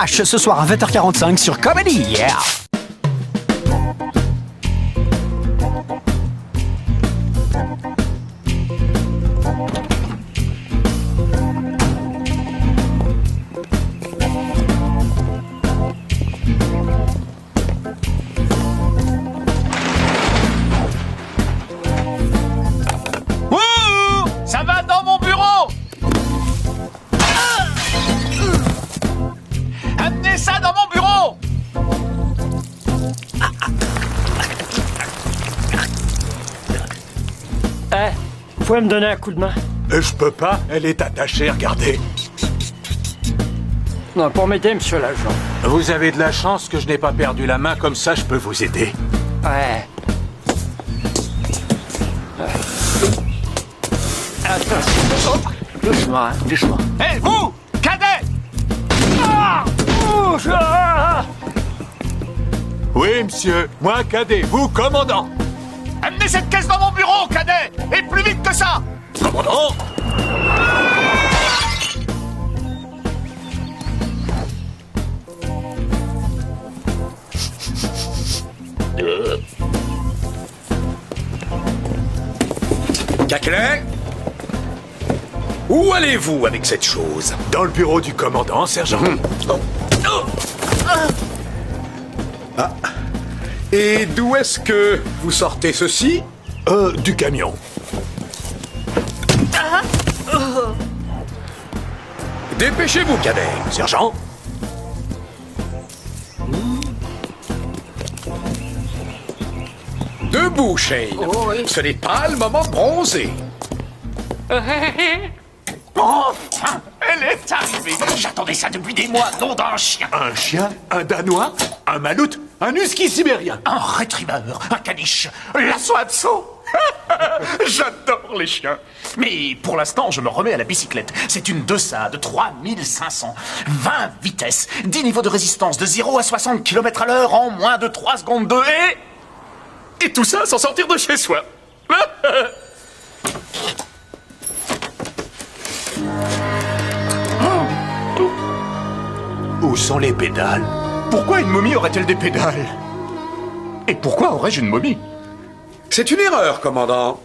H ce soir à 20h45 sur Comedy, yeah! Ça va dans mon bureau! Amenez ça dans mon bureau! Vous pouvez me donner un coup de main? Je peux pas, elle est attachée, regardez. Non, pour m'aider, monsieur l'agent. Vous avez de la chance que je n'ai pas perdu la main, comme ça je peux vous aider. Ouais. Attention. Oh, doucement, hein, doucement. Hé, vous! Cadet! Oui, monsieur, moi cadet, vous commandant. Amenez cette caisse dans mon bureau, cadet! Et plus vite que ça! Commandant. Caclin, où allez-vous avec cette chose? Dans le bureau du commandant, sergent. Ah. Et d'où est-ce que vous sortez ceci? Du camion. Dépêchez-vous, cadet. Sergent. Debout, Shane. Ce n'est pas le moment de bronzer. Enfin! Elle est arrivée! J'attendais ça depuis des mois, nom d'un chien! Un chien, un danois, un maloute, un husky sibérien. Un retriever, un caniche, l'assaut abso! J'adore les chiens! Mais pour l'instant, je me remets à la bicyclette. C'est une Desade 3500, 20 vitesses, 10 niveaux de résistance de 0 à 60 km/h en moins de 3 secondes 2 et tout ça sans sortir de chez soi. Où sont les pédales? Pourquoi une momie aurait-elle des pédales? Et pourquoi aurais-je une momie? C'est une erreur, commandant.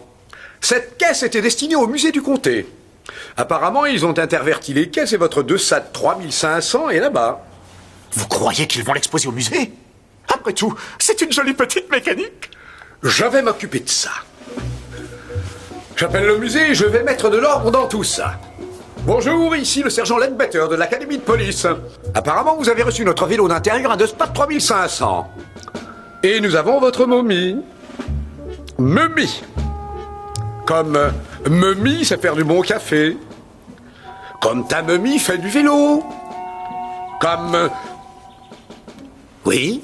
Cette caisse était destinée au musée du comté. Apparemment, ils ont interverti les caisses et votre Desade 3500 est là-bas. Vous croyez qu'ils vont l'exposer au musée? Après tout, c'est une jolie petite mécanique. Je vais m'occuper de ça. J'appelle le musée et je vais mettre de l'ordre dans tout ça. Bonjour, ici le sergent Ledbetter de l'académie de police. Apparemment, vous avez reçu notre vélo d'intérieur, un Desade 3500. Et nous avons votre momie. Momie. Comme momie, c'est faire du bon café. Comme ta momie fait du vélo. Comme... Oui,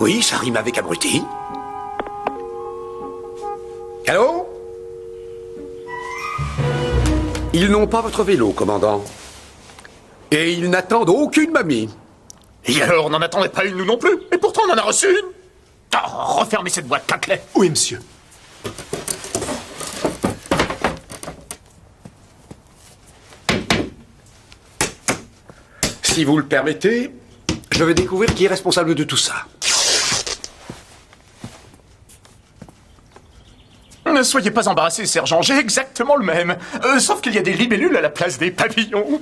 oui, ça rime avec abruti. Allô? Ils n'ont pas votre vélo, commandant. Et ils n'attendent aucune mamie. Et alors, on n'en attendait pas une, nous non plus. Et pourtant, on en a reçu une. Oh, refermez cette boîte, Caclay. Oui, monsieur. Si vous le permettez, je vais découvrir qui est responsable de tout ça. Ne soyez pas embarrassé, sergent, j'ai exactement le même. Sauf qu'il y a des libellules à la place des pavillons.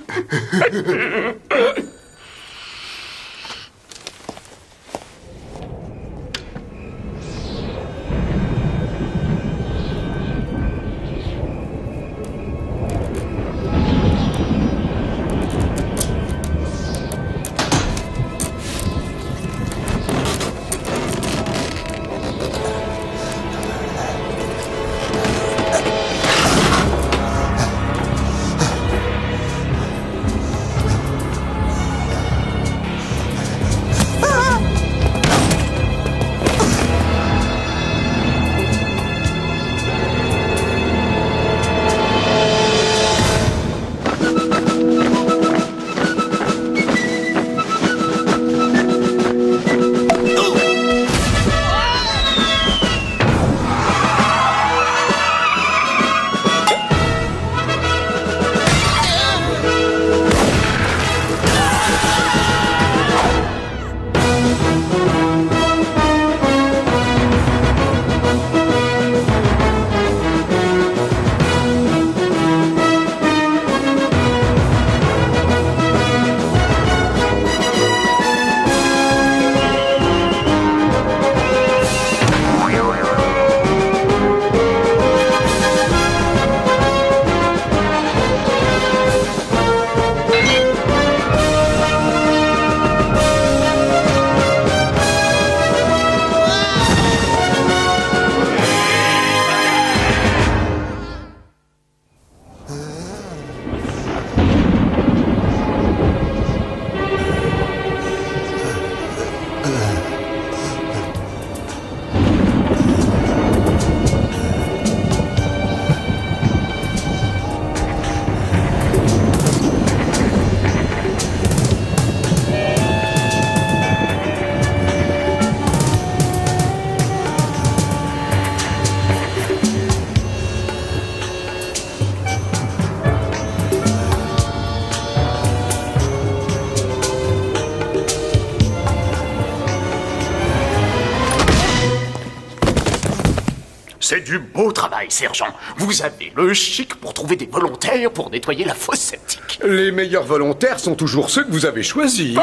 C'est du beau travail, sergent. Vous avez le chic pour trouver des volontaires pour nettoyer la fosse septique. Les meilleurs volontaires sont toujours ceux que vous avez choisis.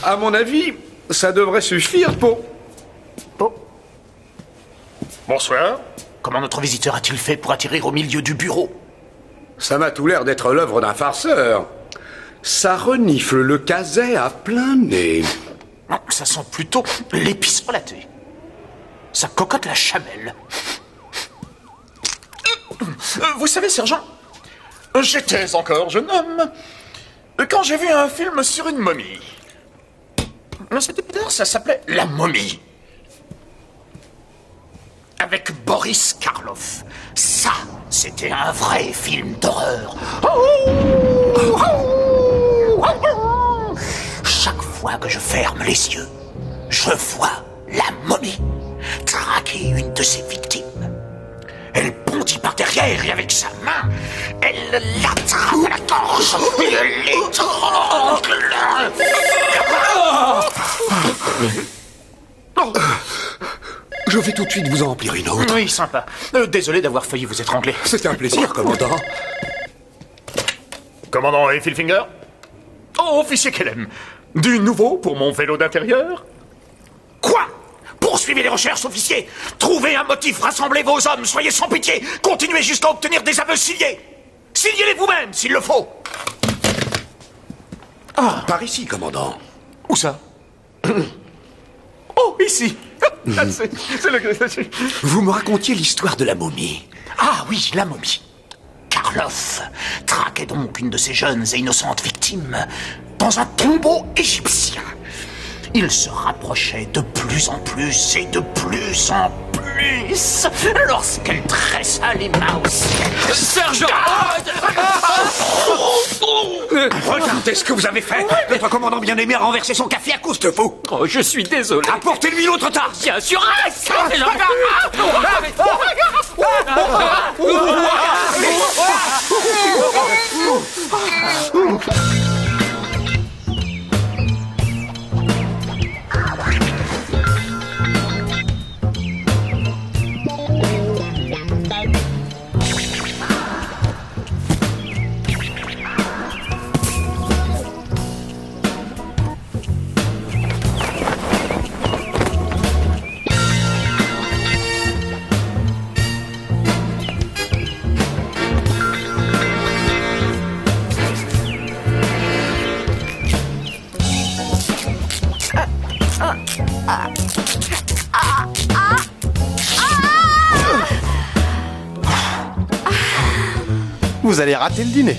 À mon avis, ça devrait suffire pour... Bonsoir. Comment notre visiteur a-t-il fait pour atterrir au milieu du bureau? Ça m'a tout l'air d'être l'œuvre d'un farceur. Ça renifle le caset à plein nez. Non, ça sent plutôt l'épice relatée. Ça cocotte la chamelle. Vous savez, sergent, j'étais encore jeune homme quand j'ai vu un film sur une momie. C'était bizarre, ça s'appelait La Momie. Avec Boris Karloff. Ça, c'était un vrai film d'horreur. Chaque fois que je ferme les yeux, je vois la momie traquer une de ses victimes. Elle bondit par derrière et avec sa main, elle l'attrape à la gorge et l'étrangle. Je vais tout de suite vous en remplir une autre. Oui, sympa. Désolé d'avoir failli vous étrangler. C'est un plaisir, commandant. Commandant Effelfinger? Oh, officier Kellem. Du nouveau pour mon vélo d'intérieur? Quoi? Poursuivez les recherches, officier. Trouvez un motif, rassemblez vos hommes, soyez sans pitié. Continuez jusqu'à obtenir des aveux signés. Signez-les vous-même, s'il le faut. Par ici, commandant. Où ça? Oh, ici. Là, c'est Vous me racontiez l'histoire de la momie. Ah oui, la momie. Karloff traquait donc une de ses jeunes et innocentes victimes dans un tombeau égyptien. Il se rapprochait de plus en plus et de plus en plus lorsqu'elle tressa les mains au ciel. Sergent! Regardez ce que vous avez fait. Notre commandant bien-aimé a renversé son café à cause de vous. Oh, je suis désolé. Apportez-lui l'autre tasse. Bien sûr! Vous allez rater le dîner.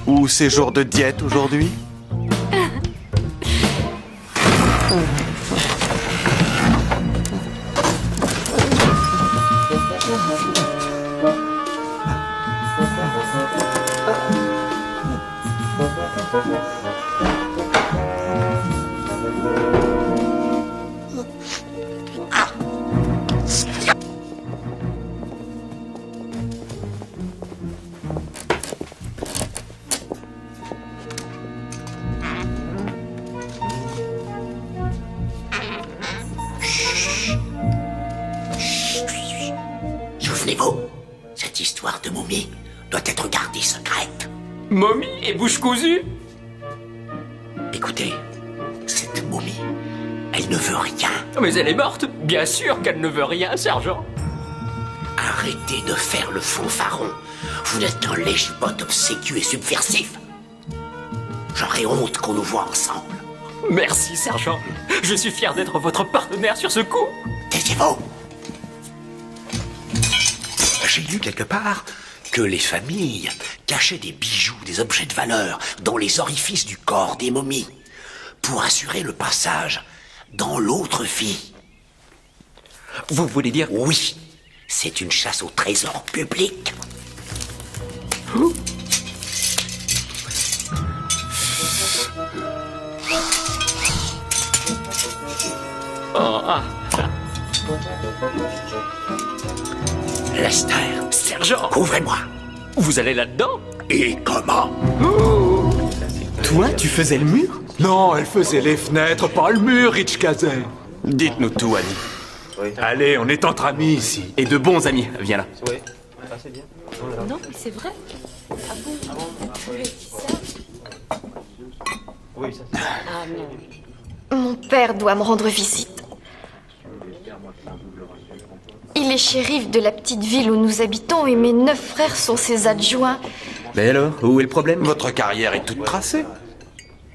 Ou c'est jour de diète aujourd'hui? Souvenez-vous, cette histoire de momie doit être gardée secrète. Momie et bouche cousue? Écoutez, cette momie, elle ne veut rien. Mais elle est morte. Bien sûr qu'elle ne veut rien, sergent. Arrêtez de faire le fanfaron. Vous n'êtes qu'un légipote obséquieux et subversif. J'aurais honte qu'on nous voit ensemble. Merci, sergent. Je suis fier d'être votre partenaire sur ce coup. Taisez-vous. J'ai lu quelque part que les familles cachaient des bijoux, des objets de valeur dans les orifices du corps des momies pour assurer le passage dans l'autre vie. Vous voulez dire... Oui, c'est une chasse au trésor public. Oh, ah. Lester, Sergent, couvrez-moi. vous allez là-dedans? Et comment? Toi, tu faisais le mur? Non, elle faisait les fenêtres, pas le mur, Rich Kazay. Dites-nous tout, Annie. Allez, on est entre amis ici. Et de bons amis. Viens là. Non, mais c'est vrai. Ah bon? Tu lui as dit ça? Ah non. Mon père doit me rendre visite. Il est shérif de la petite ville où nous habitons et mes 9 frères sont ses adjoints. Mais alors, où est le problème? Votre carrière est toute tracée.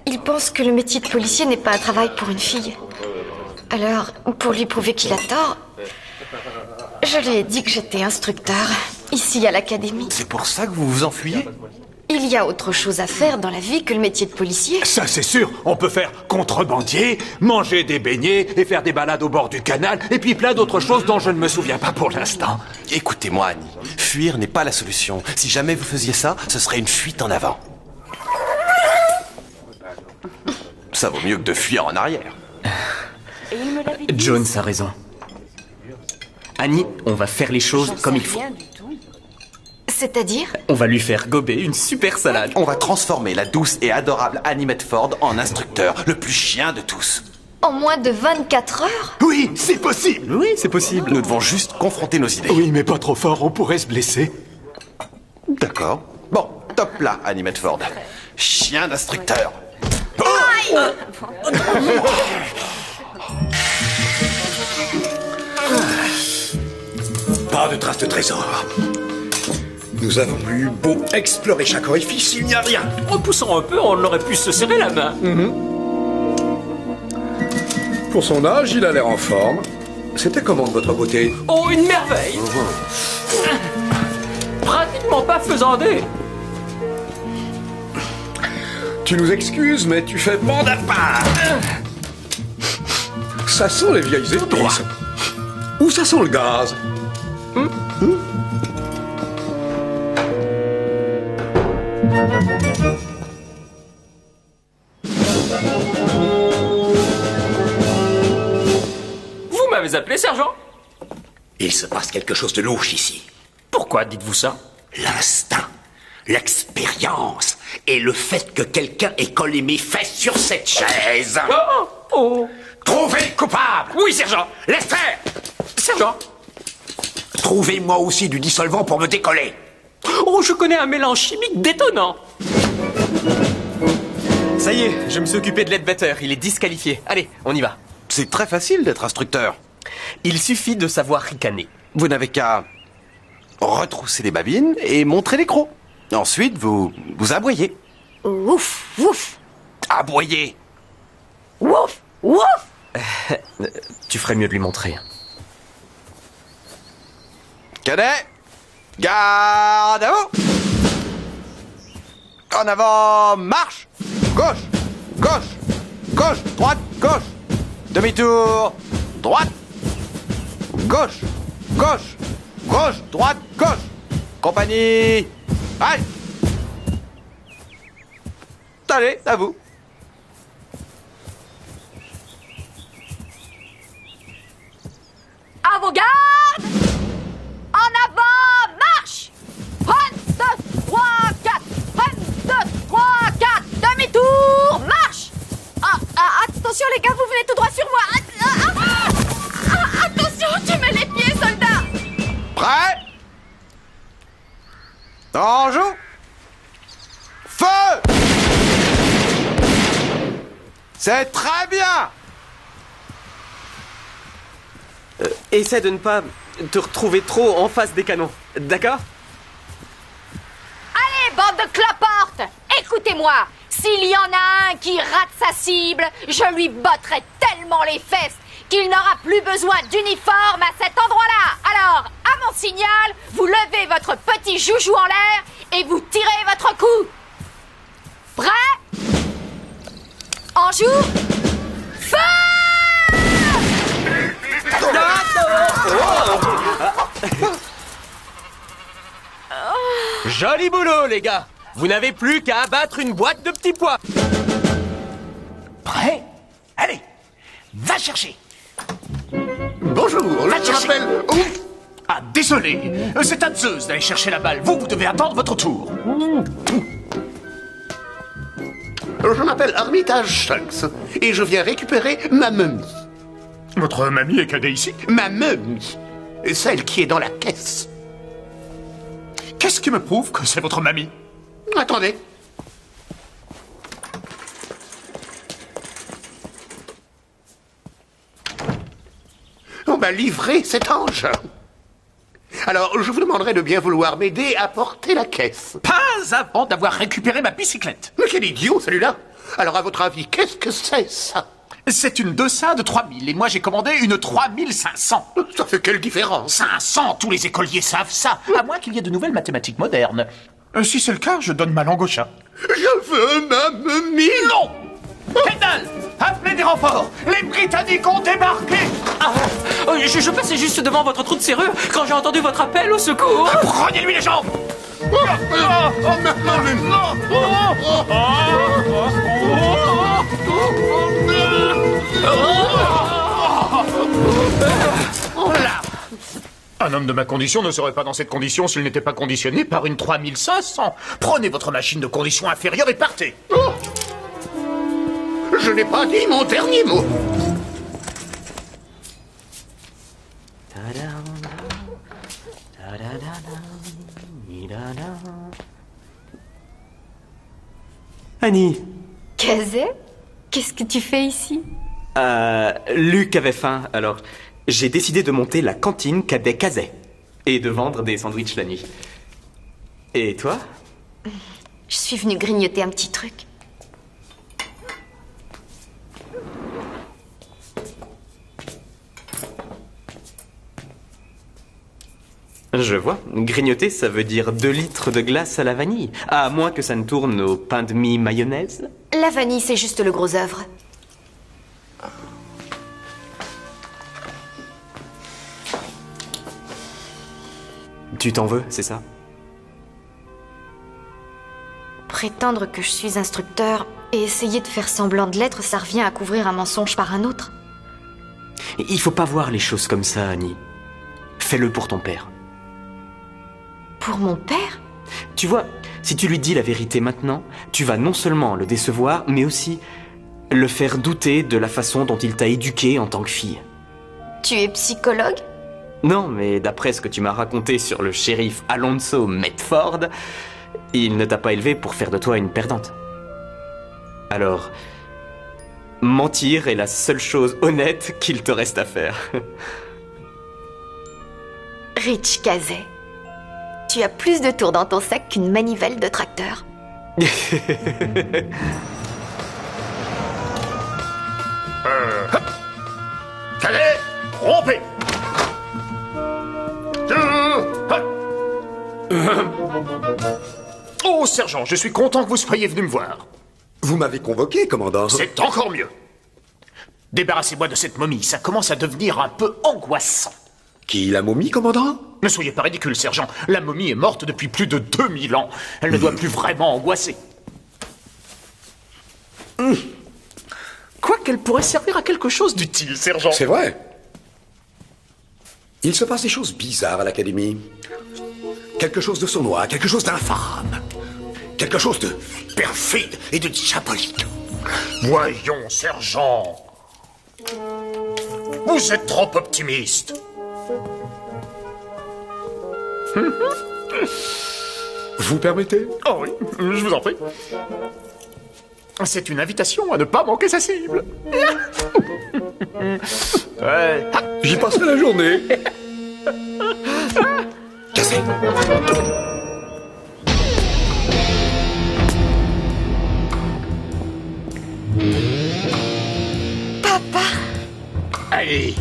Il pense que le métier de policier n'est pas un travail pour une fille. Alors, pour lui prouver qu'il a tort, je lui ai dit que j'étais instructeur, ici à l'académie. C'est pour ça que vous vous enfuyez? Il y a autre chose à faire dans la vie que le métier de policier. Ça, c'est sûr. On peut faire contrebandier, manger des beignets et faire des balades au bord du canal, et puis plein d'autres choses dont je ne me souviens pas pour l'instant. Écoutez-moi, Annie. Fuir n'est pas la solution. Si jamais vous faisiez ça, ce serait une fuite en avant. Ça vaut mieux que de fuir en arrière. Jones a raison. Annie, on va faire les choses comme il faut. C'est-à-dire? On va lui faire gober une super salade. On va transformer la douce et adorable Annie Medford en instructeur, le plus chien de tous. En moins de 24 heures? Oui, c'est possible. Oui, c'est possible. Nous devons juste confronter nos idées. Oui, mais pas trop fort, on pourrait se blesser. D'accord. Bon, top là, Annie Medford. Chien d'instructeur. Pas de traces de trésor. Nous avons eu beau explorer chaque orifice, il n'y a rien. En poussant un peu, on aurait pu se serrer la main. Pour son âge, il a l'air en forme. C'était comment de votre beauté? Oh, une merveille! Pratiquement pas faisandé. Tu nous excuses, mais tu fais bande à part. Ça sent les vieilles épices. Ou ça sent le gaz? Vous m'avez appelé, sergent? Il se passe quelque chose de louche ici. Pourquoi dites-vous ça? L'instinct, l'expérience et le fait que quelqu'un ait collé mes fesses sur cette chaise. Oh! Trouvez le coupable! Oui, sergent! Laisse faire! Sergent! Trouvez-moi aussi du dissolvant pour me décoller. Oh, je connais un mélange chimique détonnant. Ça y est, je me suis occupé de Ledbetter. Il est disqualifié. Allez, on y va. C'est très facile d'être instructeur. Il suffit de savoir ricaner. Vous n'avez qu'à retrousser les babines et montrer les crocs. Ensuite, vous aboyez. Ouf, ouf, Aboyez. ouf, ouf. Tu ferais mieux de lui montrer. Cadet, garde à vous. En avant, marche. Gauche, gauche, gauche, droite, gauche. Demi-tour, droite. Gauche, gauche, gauche, droite, gauche. Compagnie, allez. Allez, à vous. À vos gardes! En avant, marche! 1, 2, 3, 4! 1, 2, 3, 4! Demi-tour, marche! Attention les gars, vous venez tout droit sur moi! Attention, tu mets les pieds, soldat! Prêt? En joue. Feu! C'est très bien! Essaie de ne pas te retrouver trop en face des canons. D'accord? Allez, bande de cloportes! Écoutez-moi! S'il y en a un qui rate sa cible, je lui botterai tellement les fesses qu'il n'aura plus besoin d'uniforme à cet endroit-là. Alors, à mon signal, vous levez votre petit joujou en l'air et vous tirez votre coup. Prêt? En joue? Feu! Joli boulot, les gars. Vous n'avez plus qu'à abattre une boîte de petits pois. Prêt? Allez, va chercher. Bonjour, je m'appelle... Ah, désolé. C'est à Zeus d'aller chercher la balle. Vous devez attendre votre tour. Je m'appelle Armitage Shanks et je viens récupérer ma momie. Votre mamie est cadet ici? Ma momie. Celle qui est dans la caisse. Qu'est-ce qui me prouve que c'est votre mamie? Attendez. On m'a livré cet ange. Alors, je vous demanderai de bien vouloir m'aider à porter la caisse. Pas avant d'avoir récupéré ma bicyclette. Mais quel idiot, celui-là! Alors, à votre avis, qu'est-ce que c'est, ça? C'est une 200 de 3000 et moi j'ai commandé une 3500. Ça fait quelle différence? 500, tous les écoliers savent ça, à moins qu'il y ait de nouvelles mathématiques modernes. Si c'est le cas, je donne ma langue au chat. Je veux ma momie! Non! Kendall! Appelez des renforts! Les Britanniques ont débarqué! Je passais juste devant votre trou de serrure quand j'ai entendu votre appel au secours. Prenez-lui les jambes! Là. Un homme de ma condition ne serait pas dans cette condition s'il n'était pas conditionné par une 3500. Prenez votre machine de condition inférieure et partez. Je n'ai pas dit mon dernier mot. Annie. Kazé, qu'est-ce que tu fais ici? Luc avait faim, alors j'ai décidé de monter la cantine Cadet Kazé et de vendre des sandwichs la nuit. Et toi? Je suis venue grignoter un petit truc. Je vois. Grignoter, ça veut dire 2 litres de glace à la vanille. À moins que ça ne tourne au pain de mie mayonnaise. La vanille, c'est juste le gros œuvre. Tu t'en veux, c'est ça? Prétendre que je suis instructeur et essayer de faire semblant de l'être, ça revient à couvrir un mensonge par un autre. Il faut pas voir les choses comme ça, Annie. Fais-le pour ton père. Pour mon père? Tu vois, si tu lui dis la vérité maintenant, tu vas non seulement le décevoir, mais aussi le faire douter de la façon dont il t'a éduquée en tant que fille. Tu es psychologue? Non, mais d'après ce que tu m'as raconté sur le shérif Alonso Medford, il ne t'a pas élevé pour faire de toi une perdante. Alors, mentir est la seule chose honnête qu'il te reste à faire. Rich Kazé, tu as plus de tours dans ton sac qu'une manivelle de tracteur. Cadet, rompez! Oh, sergent, je suis content que vous soyez venu me voir. Vous m'avez convoqué, commandant. C'est encore mieux. Débarrassez-moi de cette momie, ça commence à devenir un peu angoissant. Qui, la momie, commandant? Ne soyez pas ridicule, sergent. La momie est morte depuis plus de 2000 ans. Elle ne doit plus vraiment angoisser. Quoi qu'elle pourrait servir à quelque chose d'utile, sergent. C'est vrai. Il se passe des choses bizarres à l'académie. Quelque chose de sournois, quelque chose d'infâme. Quelque chose de perfide et de diabolique. Voyons, sergent. Vous êtes trop optimiste. Vous permettez? Oh oui, je vous en prie. C'est une invitation à ne pas manquer sa cible. Ouais. J'y passerai la journée. Cassé. Papa! Allez.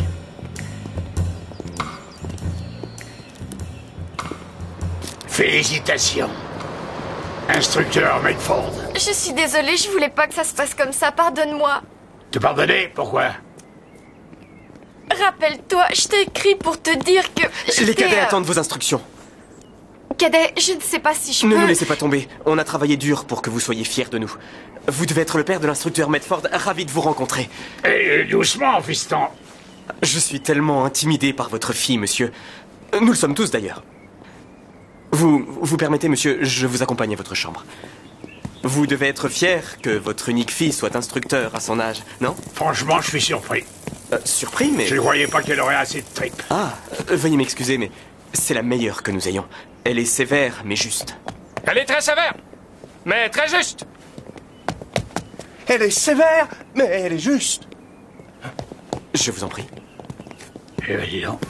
Félicitations. Instructeur Medford. Je suis désolée, je voulais pas que ça se passe comme ça, pardonne-moi. Te pardonner? Pourquoi? Rappelle-toi, je t'ai écrit pour te dire que... Les cadets attendent vos instructions. Cadet, je ne sais pas si je peux... Ne nous laissez pas tomber. On a travaillé dur pour que vous soyez fiers de nous. Vous devez être le père de l'instructeur Medford. Ravi de vous rencontrer. Et doucement, fiston. Je suis tellement intimidé par votre fille, monsieur. Nous le sommes tous, d'ailleurs. Vous permettez, monsieur, je vous accompagne à votre chambre. Vous devez être fier que votre unique fille soit instructeur à son âge, non? Franchement, je suis surpris. Surpris, mais... Je ne croyais pas qu'elle aurait assez de tripes. Ah, veuillez m'excuser, mais c'est la meilleure que nous ayons. Elle est sévère, mais juste. Elle est très sévère, mais très juste. Elle est sévère, mais elle est juste. Je vous en prie. Eh bien, dis donc.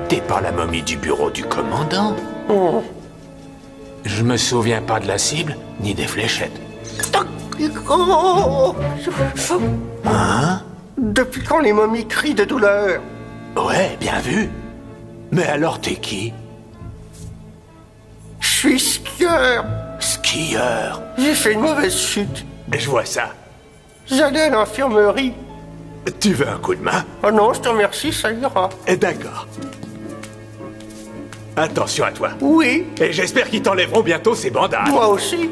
T'es pas la momie du bureau du commandant? Je me souviens pas de la cible, ni des fléchettes. Hein? Depuis quand les momies crient de douleur? Ouais, bien vu. Mais alors t'es qui? Je suis skieur. Skieur? J'ai fait une mauvaise chute. Je vois ça. J'allais à l'infirmerie. Tu veux un coup de main? Oh non, je te remercie, ça ira. D'accord. Attention à toi. Oui. Et j'espère qu'ils t'enlèveront bientôt ces bandages. Moi aussi.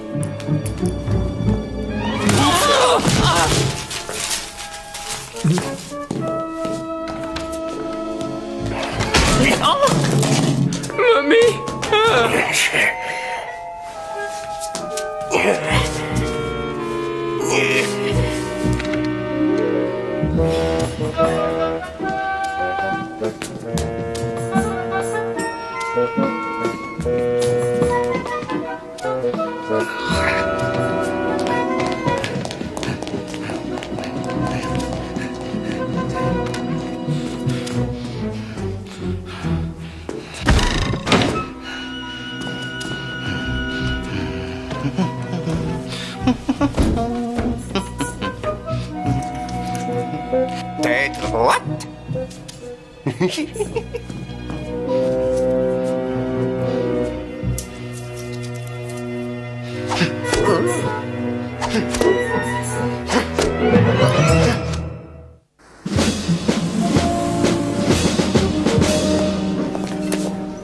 Mommy! Tête droite.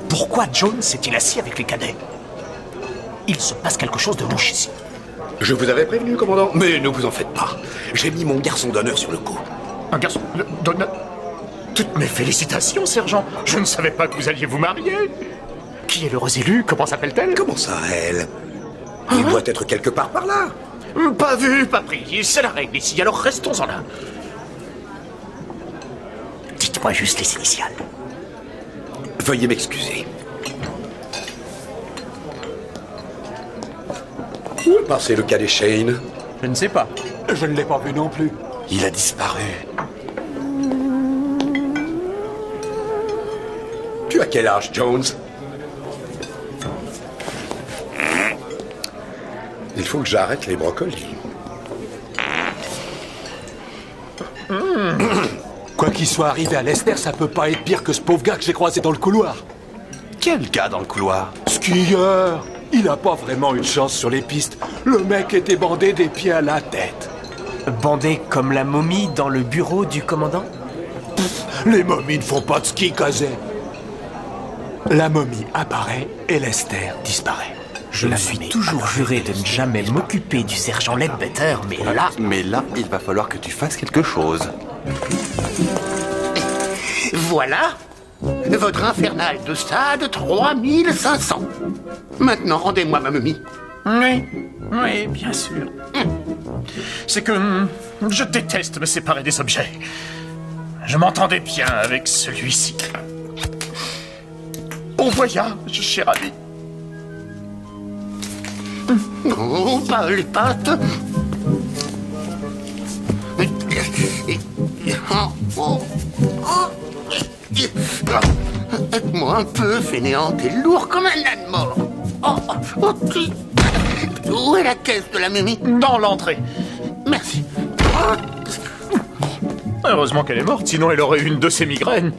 Pourquoi Jones s'est-il assis avec les cadets? Il se passe quelque chose de louche ici. Je vous avais prévenu, commandant. Mais ne vous en faites pas. J'ai mis mon garçon d'honneur sur le coup. Un garçon d'honneur? Toutes mes félicitations, sergent. Je ne savais pas que vous alliez vous marier. Qui est l'heureuse élue? Comment s'appelle-t-elle? Comment ça, elle? Il doit être quelque part par là. Pas vu, pas pris. C'est la règle ici, alors restons-en là. Dites-moi juste les initiales. Veuillez m'excuser. Où est passé le cadet Shane? Je ne sais pas. Je ne l'ai pas vu non plus. Il a disparu. Tu as quel âge, Jones? Il faut que j'arrête les brocolis. Quoi qu'il soit arrivé à Lester, ça peut pas être pire que ce pauvre gars que j'ai croisé dans le couloir. Quel gars dans le couloir? Skieur! Il a pas vraiment eu de chance sur les pistes. Le mec était bandé des pieds à la tête. Bandé comme la momie dans le bureau du commandant? Les momies ne font pas de ski, Kazé. La momie apparaît et Lester disparaît. Je me suis toujours juré de ne jamais m'occuper du sergent Ledbetter, mais là... Mais là, il va falloir que tu fasses quelque chose. Voilà votre infernal de stade 3500. Maintenant, rendez-moi ma momie. Oui, bien sûr. C'est que je déteste me séparer des objets. Je m'entendais bien avec celui-ci. Bon voyage, cher ami. Oh, pas les pattes. Aide-moi un peu, fainéant, t'es lourd comme un âne mort. Où est la caisse de la momie? Dans l'entrée. Merci. Heureusement qu'elle est morte, sinon elle aurait eu une de ses migraines.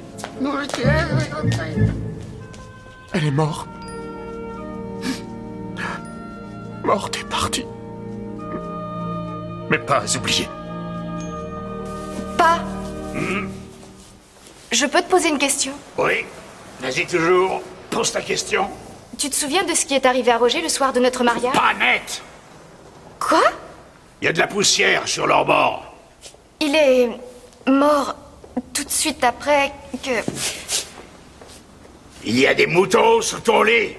Elle est morte. Morte et partie. Mais pas oubliée. Pas. Je peux te poser une question? Oui, vas-y toujours. Pose ta question. Tu te souviens de ce qui est arrivé à Roger le soir de notre mariage? Pas net. Quoi? Il y a de la poussière sur leur bord. Il est mort tout de suite après que... Il y a des moutons sous ton lit.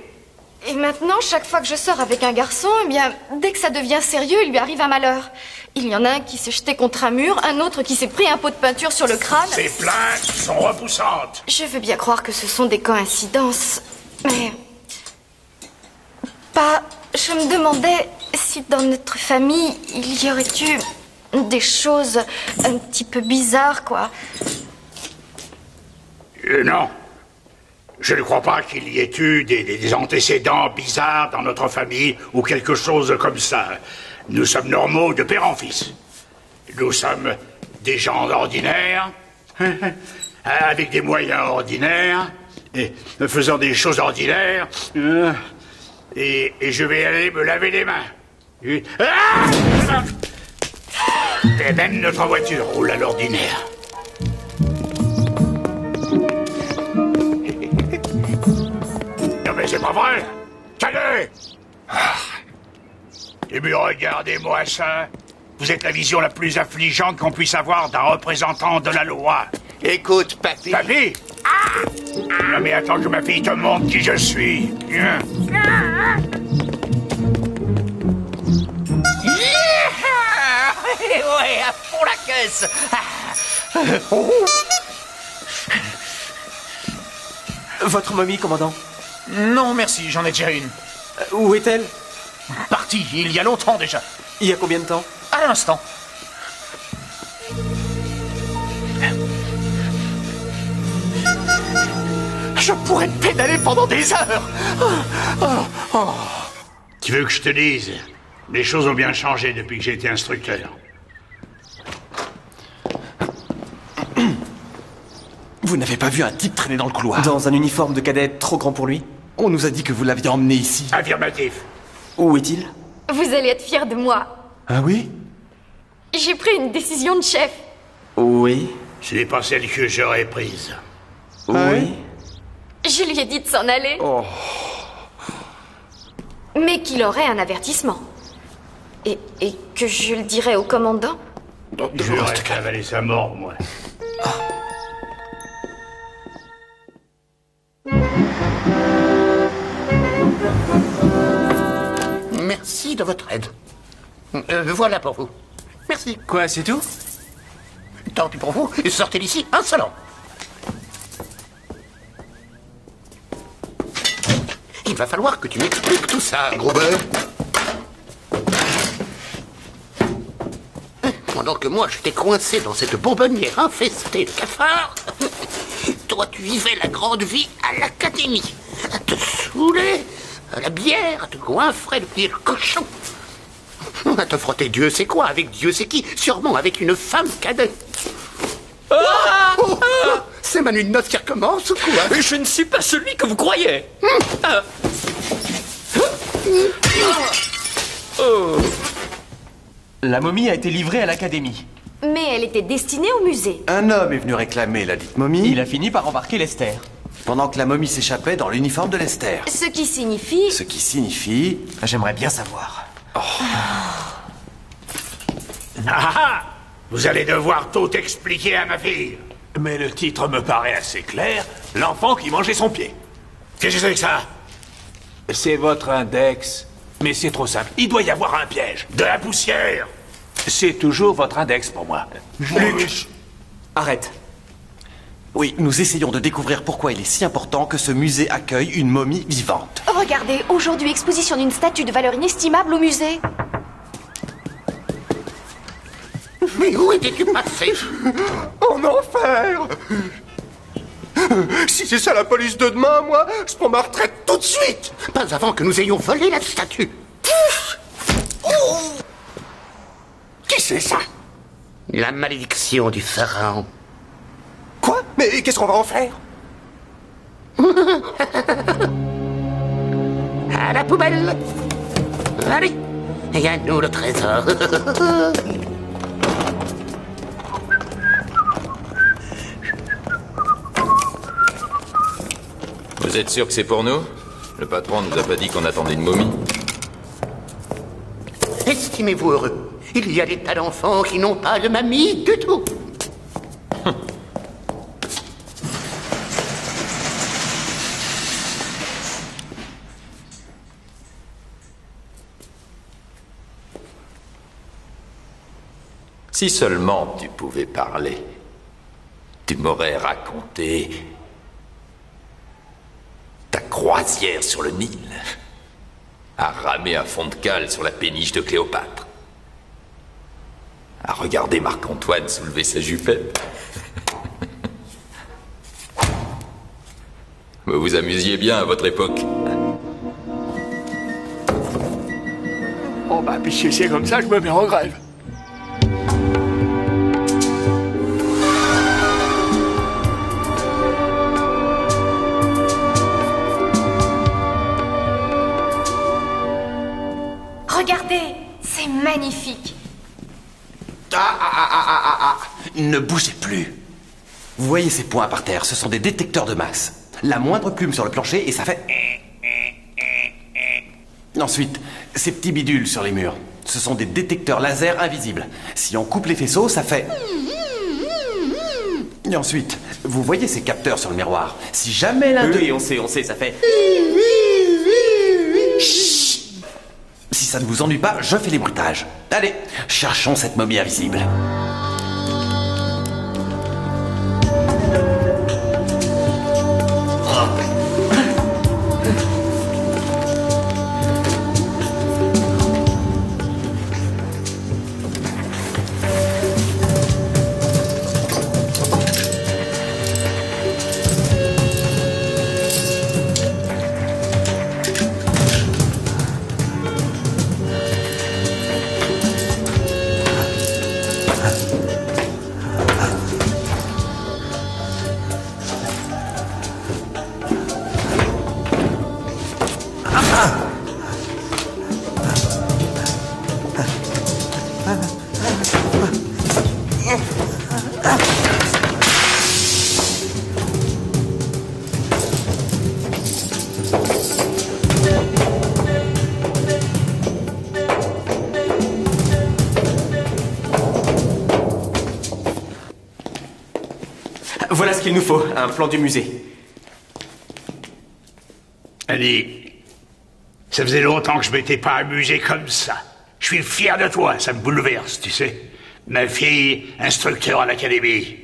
Et maintenant, chaque fois que je sors avec un garçon, eh bien, dès que ça devient sérieux, il lui arrive un malheur. Il y en a un qui s'est jeté contre un mur, un autre qui s'est pris un pot de peinture sur le crâne. Ces plaintes sont repoussantes. Je veux bien croire que ce sont des coïncidences, mais... Je me demandais si dans notre famille, il y aurait eu des choses un petit peu bizarres, quoi. Non. Je ne crois pas qu'il y ait eu des antécédents bizarres dans notre famille ou quelque chose comme ça. Nous sommes normaux de père en fils. Nous sommes des gens ordinaires, avec des moyens ordinaires, et faisant des choses ordinaires, et je vais aller me laver les mains. Et même notre voiture roule à l'ordinaire. Non mais c'est pas vrai. Tenez. Et puis regardez-moi ça. Vous êtes la vision la plus affligeante qu'on puisse avoir d'un représentant de la loi. Écoute, papy. Papy? Non mais attends que ma fille te montre qui je suis. Ouais, à fond la caisse. Votre momie, commandant? Non, merci, j'en ai déjà une. Où est-elle? Partie, il y a longtemps déjà. Il y a combien de temps? À l'instant. Je pourrais pédaler pendant des heures. Tu veux que je te dise? Les choses ont bien changé depuis que j'ai été instructeur. Vous n'avez pas vu un type traîner dans le couloir? Dans un uniforme de cadet trop grand pour lui? On nous a dit que vous l'aviez emmené ici. Affirmatif. Où est-il? Vous allez être fiers de moi. Ah oui? J'ai pris une décision de chef. Oui. Ce n'est pas celle que j'aurais prise. Oui. Je lui ai dit de s'en aller. Oh. Mais qu'il aurait un avertissement. Et que je le dirais au commandant. J'aurais cavalé sa mort, moi. Merci de votre aide. Voilà pour vous. Merci. Quoi, c'est tout? Tant pis pour vous, sortez d'ici insolent. Il va falloir que tu m'expliques tout ça, Gruber. Pendant que moi j'étais coincé dans cette bonbonnière infestée de cafards, toi tu vivais la grande vie à l'académie, à te saouler, à la bière, à te goinfrer de pire cochon, à te frotter Dieu sait quoi avec Dieu sait qui, sûrement avec une femme cadette. C'est ma nuit de noces qui recommence ou quoi? Je ne suis pas celui que vous croyez. La momie a été livrée à l'académie. Mais elle était destinée au musée. Un homme est venu réclamer la dite momie. Il a fini par embarquer Lester. Pendant que la momie s'échappait dans l'uniforme de Lester. Ce qui signifie... Ce qui signifie... J'aimerais bien savoir. Vous allez devoir tout expliquer à ma fille. Mais le titre me paraît assez clair. L'enfant qui mangeait son pied. Qu'est-ce que c'est que ça? C'est votre index. Mais c'est trop simple. Il doit y avoir un piège. De la poussière. C'est toujours votre index pour moi. Luc. Arrête. Oui, nous essayons de découvrir pourquoi il est si important que ce musée accueille une momie vivante. Regardez, aujourd'hui, exposition d'une statue de valeur inestimable au musée. Mais où étais-tu passé? En enfer! Si c'est ça la police de demain, moi, je prends ma retraite tout de suite! Pas avant que nous ayons volé la statue. Qui c'est ça? La malédiction du pharaon. Quoi? Mais qu'est-ce qu'on va en faire? À la poubelle. Allez, et à nous le trésor. Vous êtes sûr que c'est pour nous? Le patron nous a pas dit qu'on attendait une momie. Estimez-vous heureux. Il y a des tas d'enfants qui n'ont pas de mamie du tout. Si seulement tu pouvais parler, tu m'aurais raconté ta croisière sur le Nil, à ramer à fond de cale sur la péniche de Cléopâtre, à regarder Marc-Antoine soulever sa jupette. Vous vous amusiez bien à votre époque. Oh bah, puis si c'est comme ça, je me mets en grève. Regardez, c'est magnifique. Ne bougez plus. Vous voyez ces points par terre, ce sont des détecteurs de masse. La moindre plume sur le plancher et ça fait... Ensuite, ces petits bidules sur les murs, ce sont des détecteurs laser invisibles. Si on coupe les faisceaux, ça fait... Et ensuite, vous voyez ces capteurs sur le miroir. Si jamais l'un d'eux... Oui, on sait, ça fait... Chut. Si ça ne vous ennuie pas, je fais les bruitages. Allez, cherchons cette momie invisible. Voilà ce qu'il nous faut, un plan du musée. Annie, ça faisait longtemps que je m'étais pas amusé comme ça. Je suis fier de toi, ça me bouleverse, tu sais. Ma fille, instructeur à l'académie.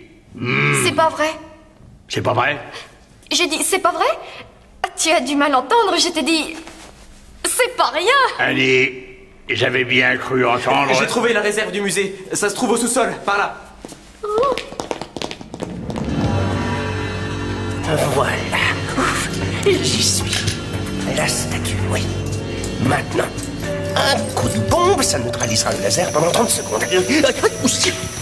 C'est pas vrai. C'est pas vrai? J'ai dit, c'est pas vrai? Tu as du mal entendre, je t'ai dit... C'est pas rien. Annie, j'avais bien cru entendre... J'ai trouvé la réserve du musée. Ça se trouve au sous-sol, par là. Voilà. Ouf, j'y suis. La statue, oui. Maintenant, un coup de bombe, ça neutralisera le laser pendant 30 secondes.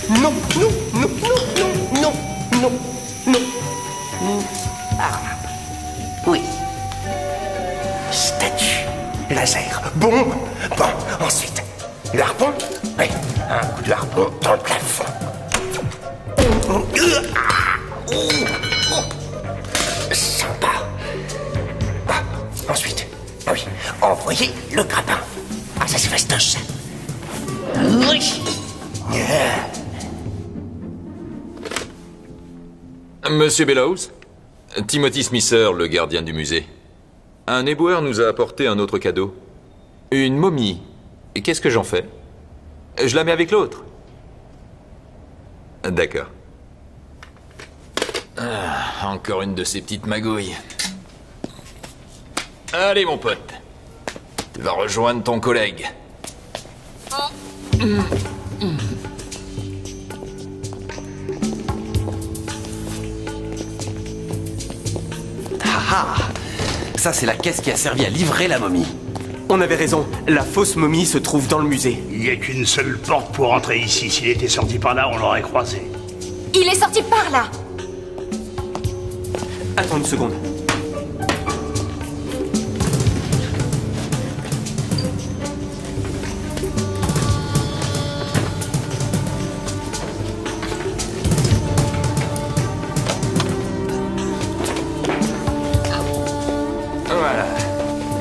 Non, non, non, non, non, non, non, non. Ah, oui. Statue, laser, bombe. Bon, ensuite, le harpon. Oui, un coup de harpon dans le plafond. Sympa. Ah, ensuite, ah oui, envoyer le grappin. Ah, ça c'est fastoche. Oui. Monsieur Bellows, Timothy Smither, le gardien du musée. Un éboueur nous a apporté un autre cadeau. Une momie. Et qu'est-ce que j'en fais? Je la mets avec l'autre. D'accord. Ah, encore une de ces petites magouilles. Allez, mon pote. Tu vas rejoindre ton collègue. Ah, ça, c'est la caisse qui a servi à livrer la momie. On avait raison, la fausse momie se trouve dans le musée. Il n'y a qu'une seule porte pour entrer ici. S'il était sorti par là, on l'aurait croisé. Il est sorti par là. Attends une seconde. Voilà.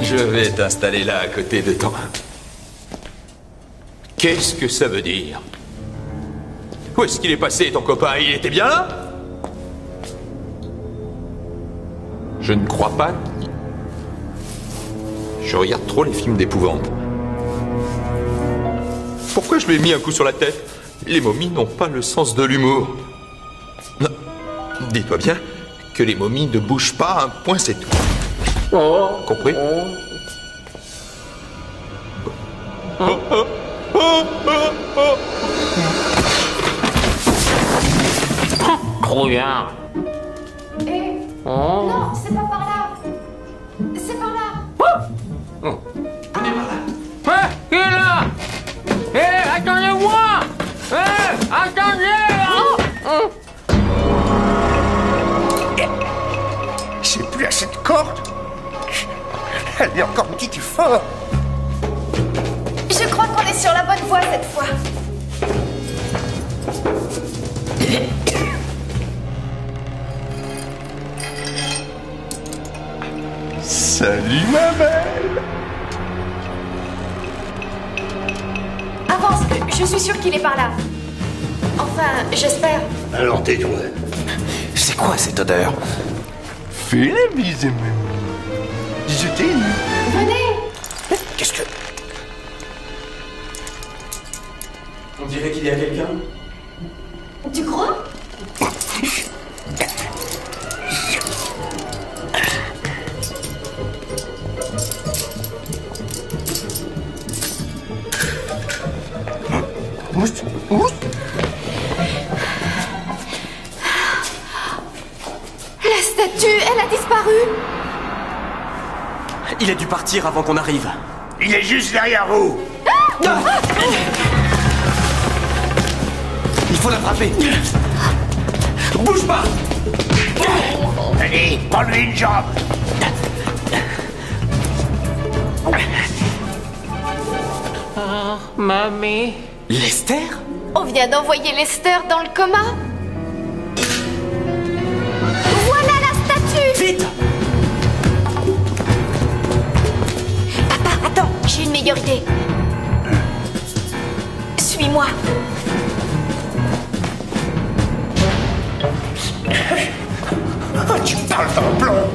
Je vais t'installer là à côté de ton... Qu'est-ce que ça veut dire? Où est-ce qu'il est passé, ton copain? Il était bien là? Je ne crois pas. Je regarde trop les films d'épouvante. Pourquoi je lui ai mis un coup sur la tête? Les momies n'ont pas le sens de l'humour. Non. Dis-toi bien que les momies ne bougent pas un point, c'est tout. Compris? Trouillard. Non, c'est pas par là. C'est par là. Qui est là? Attendez-moi! Attendez! J'ai plus assez de corde. Elle est encore petit et fort. Je crois qu'on est sur la bonne voie cette fois. Salut ma belle. Avance, je suis sûre qu'il est par là. Enfin, j'espère. Alors tais-toi. C'est quoi cette odeur? Fais la bise, mamie. Je t'ai dit. Venez. Qu'est-ce que... On dirait qu'il y a quelqu'un. Tu crois? La statue, elle a disparu. Il a dû partir avant qu'on arrive. Il est juste derrière vous. Il faut l'attraper. Bouge pas. Allez, prends-lui une jambe. Mamie. Lester? On vient d'envoyer Lester dans le coma. Voilà la statue. Vite! Papa, attends, j'ai une meilleure idée. Suis-moi. Oh, tu parles d'un plomb.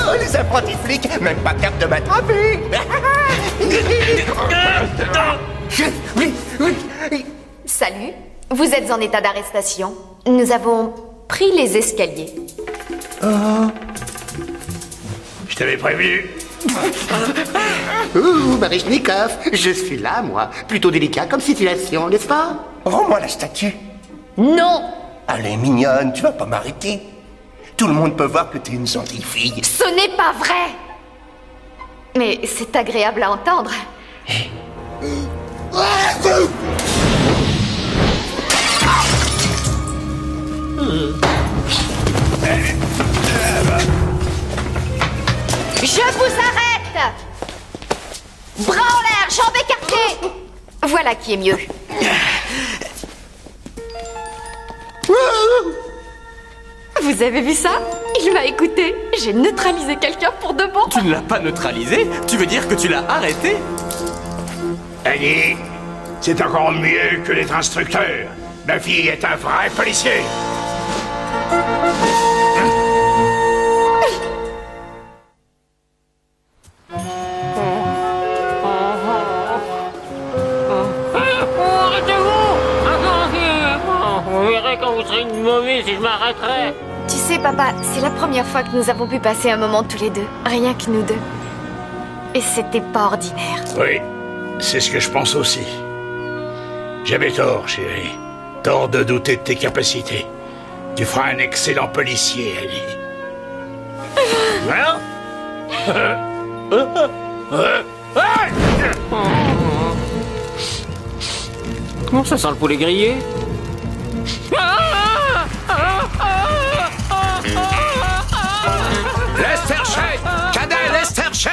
Oh, les apprentis flics, même pas capable de m'attraper. Salut, vous êtes en état d'arrestation. Nous avons pris les escaliers. Je t'avais prévenu. Ouh, Baryshnikov, je suis là, moi. Plutôt délicat comme situation, n'est-ce pas? Rends-moi la statue. Non. Allez, mignonne, tu vas pas m'arrêter. Tout le monde peut voir que t'es une gentille fille. Ce n'est pas vrai. Mais c'est agréable à entendre. Je vous arrête. Bras en l'air, jambes écartées. Voilà qui est mieux. Vous avez vu ça? Il m'a écouté. J'ai neutralisé quelqu'un pour de bon. Tu ne l'as pas neutralisé? Tu veux dire que tu l'as arrêté? Allez, c'est encore mieux que d'être instructeur. Ma fille est un vrai policier. Vous verrez quand vous serez une momie si je m'arrêterai. Tu sais, papa, c'est la première fois que nous avons pu passer un moment tous les deux. Rien que nous deux. Et c'était pas ordinaire. Oui, c'est ce que je pense aussi. J'avais tort, chérie. Tort de douter de tes capacités. Tu feras un excellent policier, Ali. Comment ça sent le poulet grillé? Lester Shea! Cadet Lester Shea!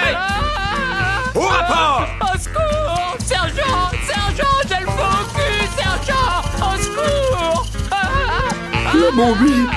Au rapport! Au secours! Sergent! Sergent! J'ai le faux cul! Sergent! Au secours! La momie!